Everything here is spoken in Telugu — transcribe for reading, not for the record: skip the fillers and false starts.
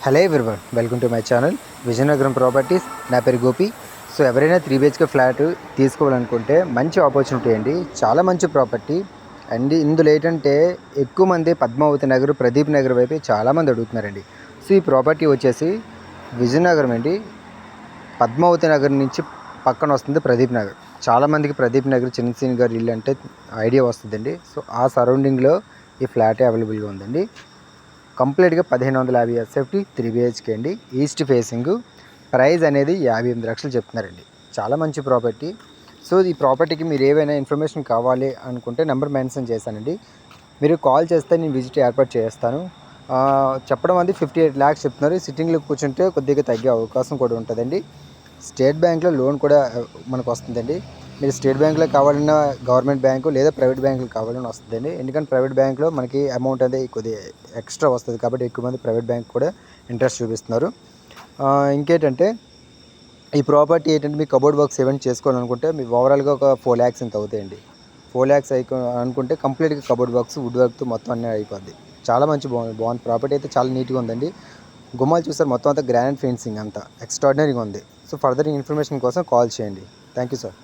Hello everyone, welcome to my channel Vizianagaram properties. నా పేరు గోపి. సో ఎవరైనా 3 BHK ఫ్లాట్ తీసుకోవాలనుకుంటే మంచి ఆపర్చునిటీ అండి. చాలా మంచి ప్రాపర్టీ అండ్ ఇందులో ఏంటంటే ఎక్కువ మంది పద్మావతి నగర్, ప్రదీప్ నగర్ వైపు చాలామంది అడుగుతున్నారండి. సో ఈ ప్రాపర్టీ వచ్చేసి విజయనగరం అండి. పద్మావతి నగర్ నుంచి పక్కన వస్తుంది ప్రదీప్ నగర్. చాలామందికి ప్రదీప్ నగర్ చిన్నసీని గారి ఇల్లు అంటే ఐడియా వస్తుందండి. సో ఆ సరౌండింగ్లో ఈ ఫ్లాటే అవైలబుల్గా ఉందండి. కంప్లీట్గా 1550 SFT 3 BHK అండి. East facing. ప్రైస్ అనేది 58 లక్షలు చెప్తున్నారండి. చాలా మంచి ప్రాపర్టీ. సో ఈ ప్రాపర్టీకి మీరు ఏవైనా ఇన్ఫర్మేషన్ కావాలి అనుకుంటే నెంబర్ మెన్షన్ చేశానండి. మీరు కాల్ చేస్తే నేను విజిట్ ఏర్పాటు చేస్తాను. చెప్పడం అది 58 lakhs చెప్తున్నారు. సిట్టింగ్లో కూర్చుంటే కొద్దిగా తగ్గే అవకాశం కూడా ఉంటుందండి. స్టేట్ బ్యాంక్లో లోన్ కూడా మనకు వస్తుందండి. మీరు స్టేట్ బ్యాంక్లో కావాలన్నా, గవర్నమెంట్ బ్యాంకు లేదా ప్రైవేట్ బ్యాంకులు కావాలన్నా వస్తుందండి. ఎందుకంటే ప్రైవేట్ బ్యాంక్లో మనకి అమౌంట్ అనేది కొద్దిగా ఎక్స్ట్రా వస్తుంది కాబట్టి ఎక్కువ మంది ప్రైవేట్ బ్యాంక్ కూడా ఇంట్రెస్ట్ చూపిస్తున్నారు. ఇంకేంటంటే ఈ ప్రాపర్టీ ఏంటంటే మీ కబోర్డ్ వర్క్స్ ఏమైనా చేసుకోవాలనుకుంటే మీ ఓవరాల్గా ఒక 4 lakhs ఇంత అవుతాయండి. 4 lakhs అనుకుంటే కంప్లీట్గా కబోర్డ్ వర్క్స్, వుడ్ వర్క్తో మొత్తం అన్నీ అయిపోద్ది. చాలా మంచి బాగుంది ప్రాపర్టీ అయితే చాలా నీట్గా ఉందండి. గుమ్మాలు చూసారు, మొత్తం అంతా గ్రానైట్ ఫెన్సింగ్, అంతా ఎక్స్ట్రాడినరీగా ఉంది. సో ఫర్దర్ ఇన్ఫర్మేషన్ కోసం కాల్ చేయండి. Thank you sir.